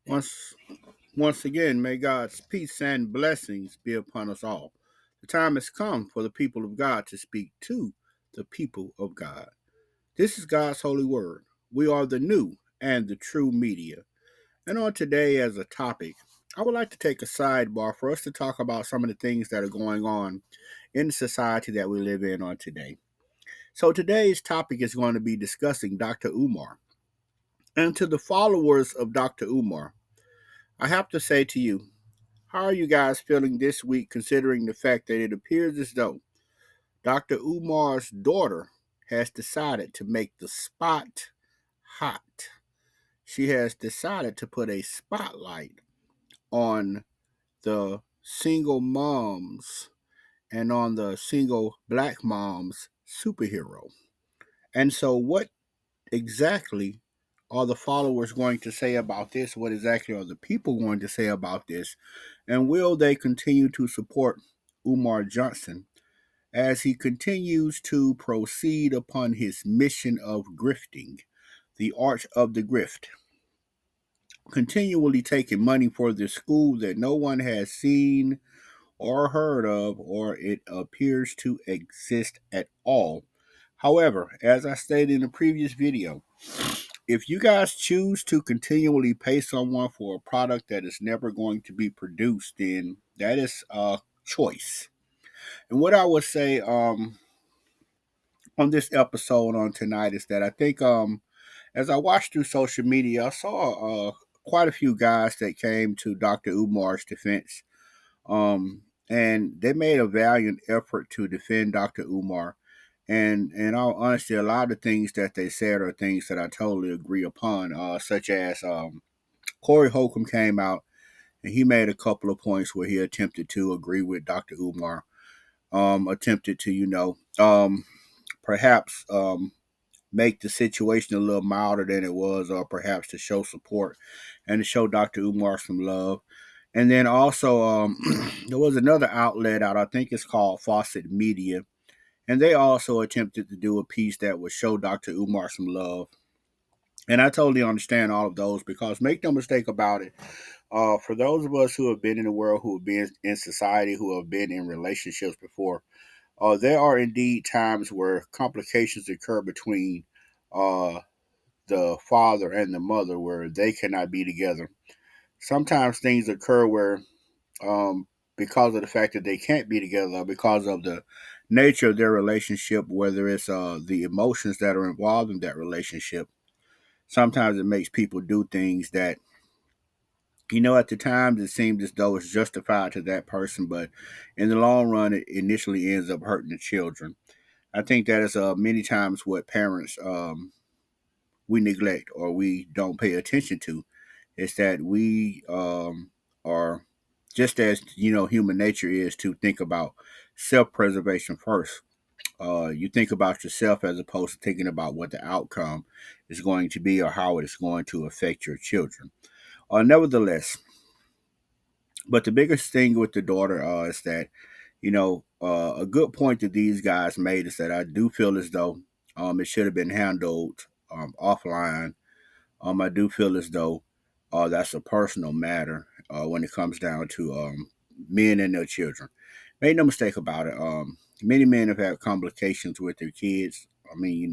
Once once again, may God's peace and blessings be upon us all. The time has come for the people of God to speak to the people of God. This is God's holy word. We are the new and the true media. And on today as a topic, I would like to take a sidebar for us to talk about some of the things that are going on in the society that we live in on today. So today's topic is going to be discussing Dr. Umar. And to the followers of Dr. Umar, I have to say to you, how are you guys feeling this week considering the fact that it appears as though Dr. Umar's daughter has decided to make the spot hot? She has decided to put a spotlight on the single moms and on the single black moms superhero. And so, what exactly are the followers going to say about this? What exactly are the people going to say about this? And will they continue to support Umar Johnson as he continues to proceed upon his mission of grifting, the art of the grift, continually taking money for this school that no one has seen or heard of, or it appears to exist at all? However, as I stated in the previous video, if you guys choose to continually pay someone for a product that is never going to be produced, then that is a choice. And what I would say on this episode on tonight is that I think as I watched through social media, I saw quite a few guys that came to Dr. Umar's defense. And they made a valiant effort to defend Dr. Umar. And in all honesty, a lot of the things that they said are things that I totally agree upon, such as Corey Holcomb came out and he made a couple of points where he attempted to agree with Dr. Umar, attempted to, perhaps make the situation a little milder than it was, or perhaps to show support and to show Dr. Umar some love. And then also, there was another outlet out, I think it's called Fawcett Media, and they also attempted to do a piece that would show Dr. Umar some love. And I totally understand all of those because make no mistake about it, for those of us who have been in the world, who have been in society, who have been in relationships before, there are indeed times where complications occur between uh, the father and the mother where they cannot be together. Sometimes things occur where, because of the fact that they can't be together, because of the nature of their relationship, whether it's the emotions that are involved in that relationship, sometimes it makes people do things that, at the time it seemed as though it's justified to that person, but in the long run, it initially ends up hurting the children. I think that is many times what parents we neglect or we don't pay attention to is that we are just as human nature is to think about self-preservation first. You think about yourself as opposed to thinking about what the outcome is going to be or how it is going to affect your children. Nevertheless, but the biggest thing with the daughter is that a good point that these guys made is that I do feel as though it should have been handled offline. I do feel as though that's a personal matter when it comes down to men and their children. Make no mistake about it. Many men have had complications with their kids. I mean,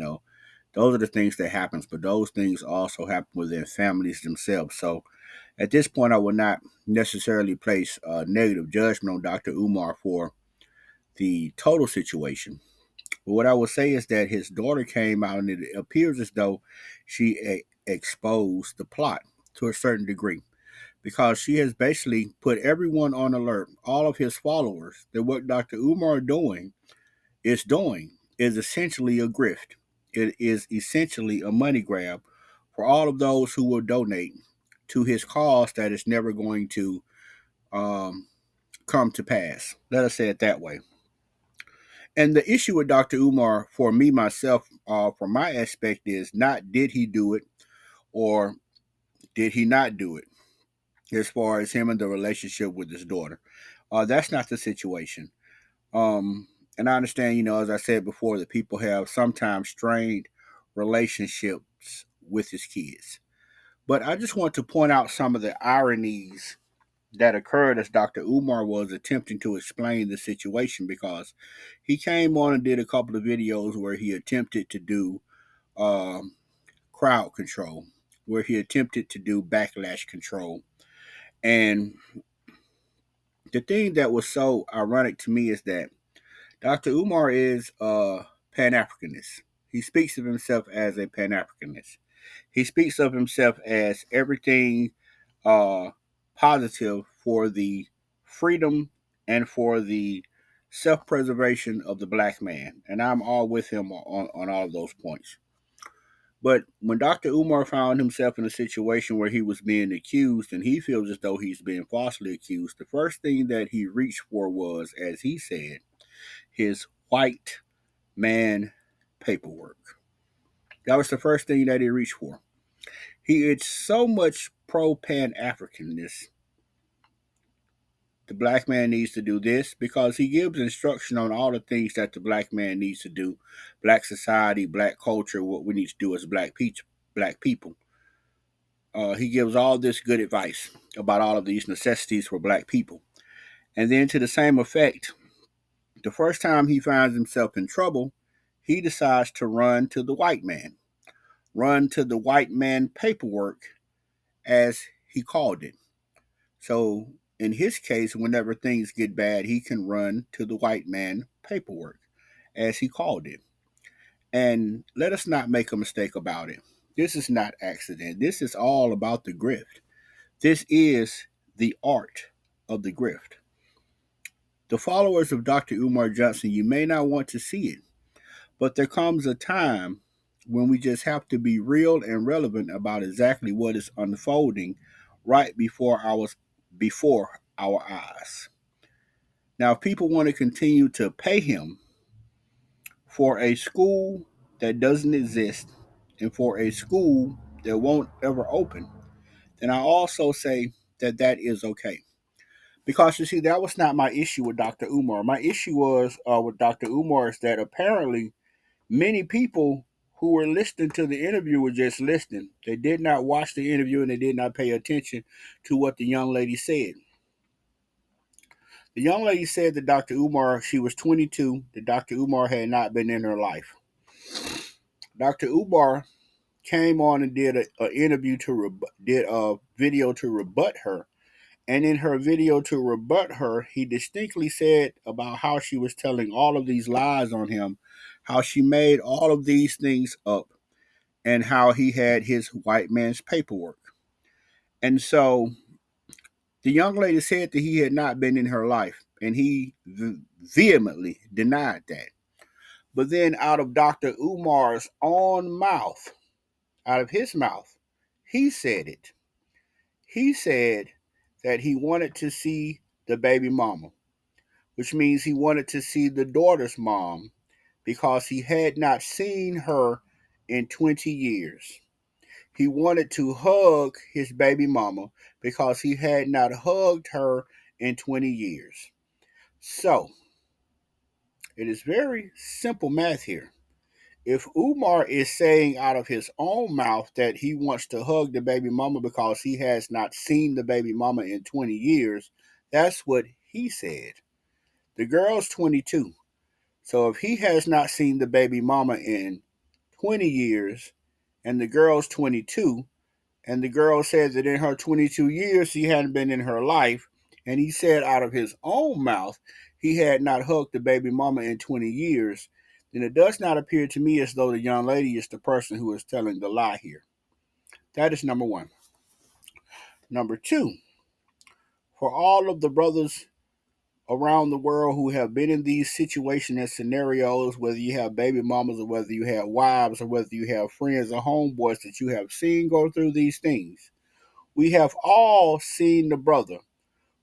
those are the things that happens, but those things also happen within families themselves. So at this point, I would not necessarily place a negative judgment on Dr. Umar for the total situation. But what I would say is that his daughter came out, and it appears as though she exposed the plot to a certain degree because she has basically put everyone on alert, all of his followers, that what Dr. Umar doing is essentially a grift. It is essentially a money grab for all of those who will donate to his cause that is never going to um, come to pass. Let us say it that way. And the issue with Dr. Umar, for me myself, from my aspect, is not did he do it or did he not do it, as far as him and the relationship with his daughter. That's not the situation. Um, and I understand, as I said before, that people have sometimes strained relationships with his kids. But I just want to point out some of the ironies that occurred as Dr. Umar was attempting to explain the situation, because he came on and did a couple of videos where he attempted to do um, crowd control, where he attempted to do backlash control. And the thing that was so ironic to me is that Dr. Umar is a Pan Africanist. He speaks of himself as a Pan Africanist. He speaks of himself as everything uh, positive for the freedom and for the self preservation of the black man. And I'm all with him on all of those points. But when Dr. Umar found himself in a situation where he was being accused and he feels as though he's being falsely accused, the first thing that he reached for was, as he said, his white man paperwork. That was the first thing that he reached for. He is so much pro Pan Africanness. The black man needs to do this because he gives instruction on all the things that the black man needs to do. Black society, black culture, what we need to do as black people. He gives all this good advice about all of these necessities for black people. And then, to the same effect, the first time he finds himself in trouble, he decides to run to the white man, run to the white man paperwork, as he called it. So, in his case, whenever things get bad, he can run to the white man paperwork, as he called it. And let us not make a mistake about it. This is not accident. This is all about the grift. This is the art of the grift. The followers of Dr. Umar Johnson, you may not want to see it, but there comes a time when we just have to be real and relevant about exactly what is unfolding right before our eyes. Now, if people want to continue to pay him for a school that doesn't exist and for a school that won't ever open, then I also say that that is okay. Because you see, that was not my issue with Dr. Umar. My issue was with Dr. Umar is that apparently many people who were listening to the interview were just listening. They did not watch the interview and they did not pay attention to what the young lady said. The young lady said that Dr. Umar, she was 22, that Dr. Umar had not been in her life. Dr. Umar came on and did a interview did a video to rebut her. And in her video to rebut her, he distinctly said about how she was telling all of these lies on him, how she made all of these things up, and how he had his white man's paperwork. And so the young lady said that he had not been in her life, and he vehemently denied that. But then, out of Dr. Umar's own mouth, out of his mouth, he said it. He said that he wanted to see the baby mama, which means he wanted to see the daughter's mom because he had not seen her in 20 years. He wanted to hug his baby mama because he had not hugged her in 20 years. So, it is very simple math here. If Umar is saying out of his own mouth that he wants to hug the baby mama because he has not seen the baby mama in 20 years, that's what he said. The girl's 22. So if he has not seen the baby mama in 20 years and the girl's 22, and the girl said that in her 22 years she hadn't been in her life, and he said out of his own mouth he had not hugged the baby mama in 20 years, then it does not appear to me as though the young lady is the person who is telling the lie here. That is number one. Number two, for all of the brothers around the world who have been in these situations and scenarios, whether you have baby mamas or whether you have wives or whether you have friends or homeboys that you have seen go through these things, we have all seen the brother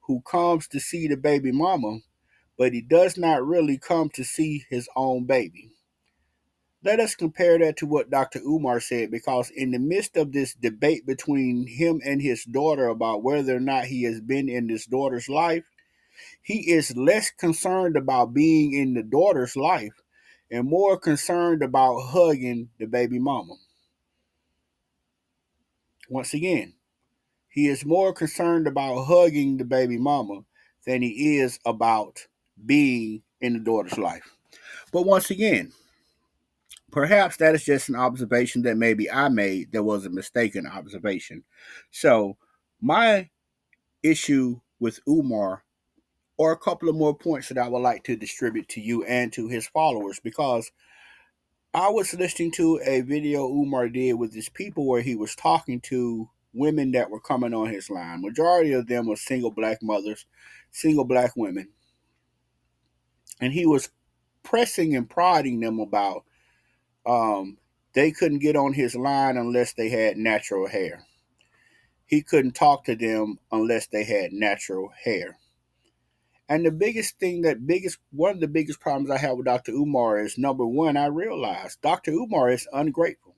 who comes to see the baby mama, but he does not really come to see his own baby. Let us compare that to what Dr. Umar said, because in the midst of this debate between him and his daughter about whether or not he has been in his daughter's life, he is less concerned about being in the daughter's life and more concerned about hugging the baby mama. Once again, he is more concerned about hugging the baby mama than he is about being in the daughter's life. But once again, perhaps that is just an observation that maybe I made that was a mistaken observation. So, my issue with Umar, or a couple of more points that I would like to distribute to you and to his followers, because I was listening to a video Umar did with his people where he was talking to women that were coming on his line. Majority of them were single black mothers, single black women. And he was pressing and prodding them about they couldn't get on his line unless they had natural hair. He couldn't talk to them unless they had natural hair. And the biggest thing one of the biggest problems I have with Dr. Umar is, number one, I realized Dr. Umar is ungrateful.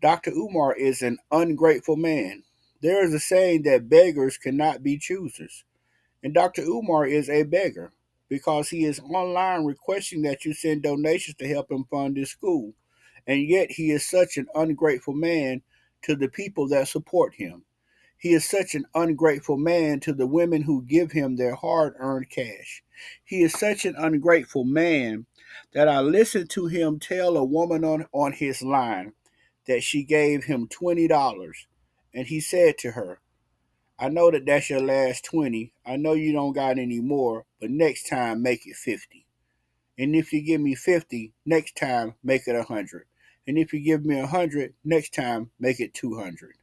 Dr. Umar is an ungrateful man. There is a saying that beggars cannot be choosers. And Dr. Umar is a beggar because he is online requesting that you send donations to help him fund his school. And yet he is such an ungrateful man to the people that support him. He is such an ungrateful man to the women who give him their hard earned cash. He is such an ungrateful man that I listened to him tell a woman on his line that she gave him $20. And he said to her, I know that that's your last 20. I know you don't got any more, but next time make it 50. And if you give me 50, next time make it 100. And if you give me 100, next time make it 200.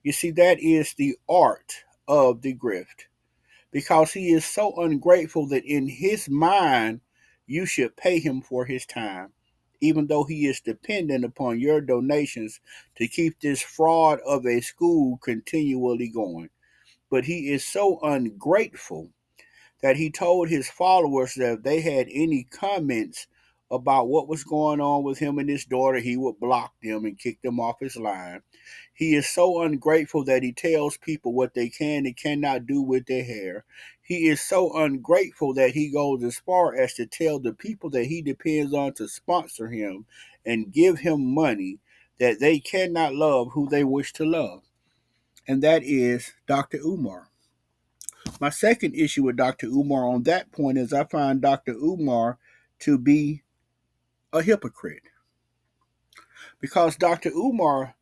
You see, that is the art of the grift, because he is so ungrateful that in his mind, you should pay him for his time, even though he is dependent upon your donations to keep this fraud of a school continually going. But he is so ungrateful that he told his followers that if they had any comments about what was going on with him and his daughter, he would block them and kick them off his line. He is so ungrateful that he tells people what they can and cannot do with their hair. He is so ungrateful that he goes as far as to tell the people that he depends on to sponsor him and give him money that they cannot love who they wish to love. And that is Dr. Umar. My second issue with Dr. Umar on that point is I find Dr. Umar to be a hypocrite, because Dr. Umar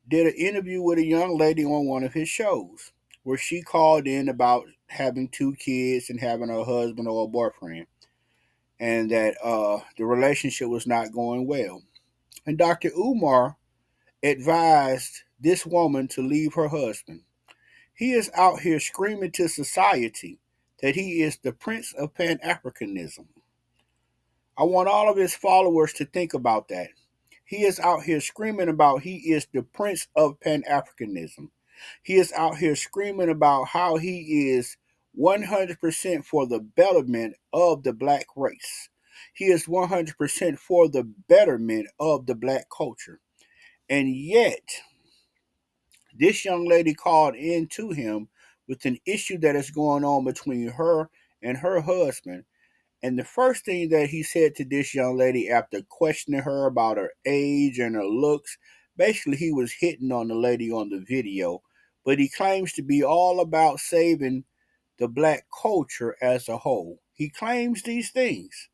did an interview with a young lady on one of his shows where she called in about having two kids and having a husband or a boyfriend, and that the relationship was not going well. And Dr. Umar advised this woman to leave her husband. He is out here screaming to society that he is the prince of Pan Africanism. I want all of his followers to think about that. He is out here screaming about he is the prince of Pan Africanism. He is out here screaming about how he is 100% for the betterment of the black race. He is 100% for the betterment of the black culture. And yet, this young lady called in to him with an issue that is going on between her and her husband. And the first thing that he said to this young lady after questioning her about her age and her looks, basically he was hitting on the lady on the video. But he claims to be all about saving the black culture as a whole. He claims these things.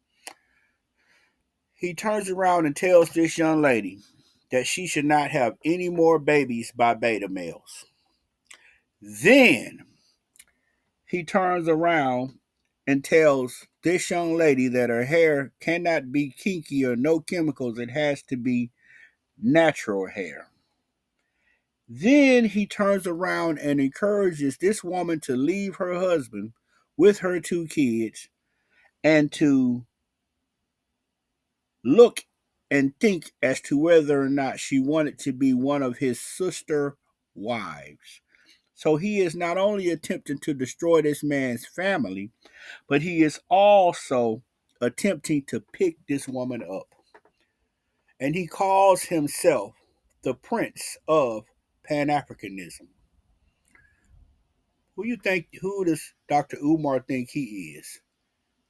He turns around and tells this young lady that she should not have any more babies by beta males. Then he turns around and tells this young lady that her hair cannot be kinky or no chemicals, it has to be natural hair. Then he turns around and encourages this woman to leave her husband with her two kids and to look and think as to whether or not she wanted to be one of his sister wives. So he is not only attempting to destroy this man's family, but he is also attempting to pick this woman up. And he calls himself the Prince of Pan Africanism. Who does Dr. Umar think he is?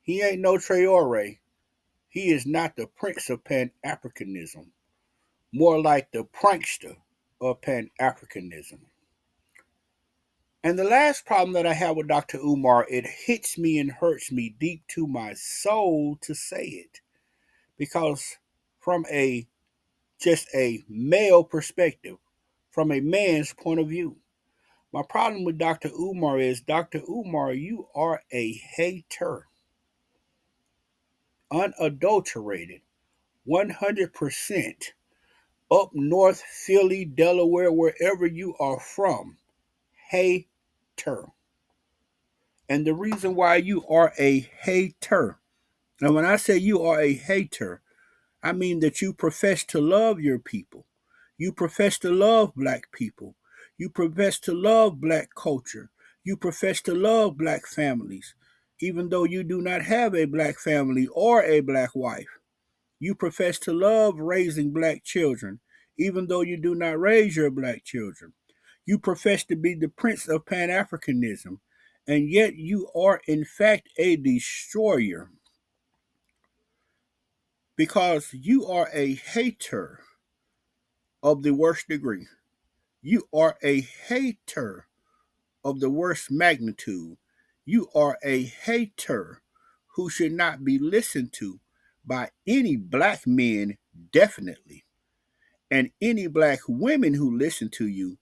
He ain't no Traore. He is not the Prince of Pan Africanism. More like the prankster of Pan Africanism. And the last problem that I have with Dr. Umar, it hits me and hurts me deep to my soul to say it. Because from a just a male perspective, from a man's point of view, my problem with Dr. Umar is, Dr. Umar, you are a hater. Unadulterated, 100%. Up north, Philly, Delaware, wherever you are from, hater. And the reason why you are a hater, and when I say you are a hater, I mean that you profess to love your people. You profess to love black people. You profess to love black culture. You profess to love black families, even though you do not have a black family or a black wife. You profess to love raising black children, even though you do not raise your black children. You profess to be the prince of Pan Africanism, and yet you are, in fact, a destroyer because you are a hater of the worst degree. You are a hater of the worst magnitude. You are a hater who should not be listened to by any black men, definitely. And any black women who listen to you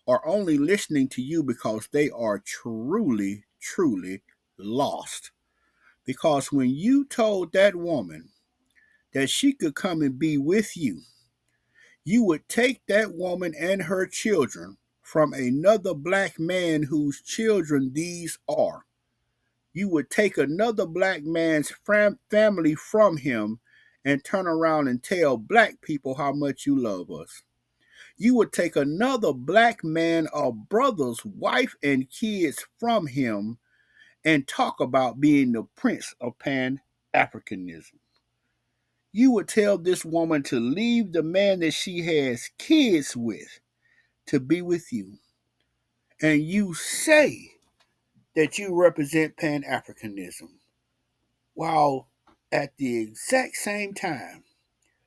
are only listening to you because they are truly, truly lost. Because when you told that woman that she could come and be with you, you would take that woman and her children from another black man whose children these are. You would take another black man's family from him and turn around and tell black people how much you love us. You would take another black man or brother's wife and kids from him and talk about being the prince of Pan Africanism. You would tell this woman to leave the man that she has kids with to be with you. And you say that you represent Pan Africanism, while at the exact same time,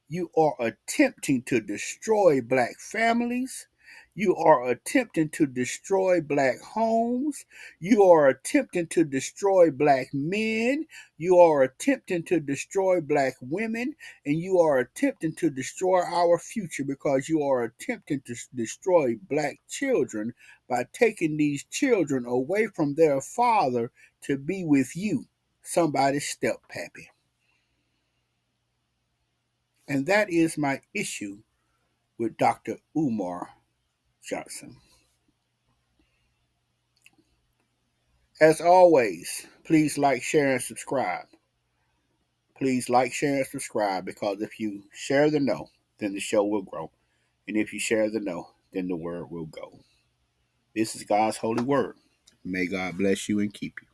you are attempting to destroy black families. You are attempting to destroy black homes. You are attempting to destroy black men. You are attempting to destroy black women. And you are attempting to destroy our future because you are attempting to destroy black children by taking these children away from their father to be with you, somebody's step pappy. And that is my issue with Dr. Umar Johnson. As always, please like, share, and subscribe. Please like, share, and subscribe because if you share the no, then the show will grow. And if you share the no, then the word will go. This is God's holy word. May God bless you and keep you.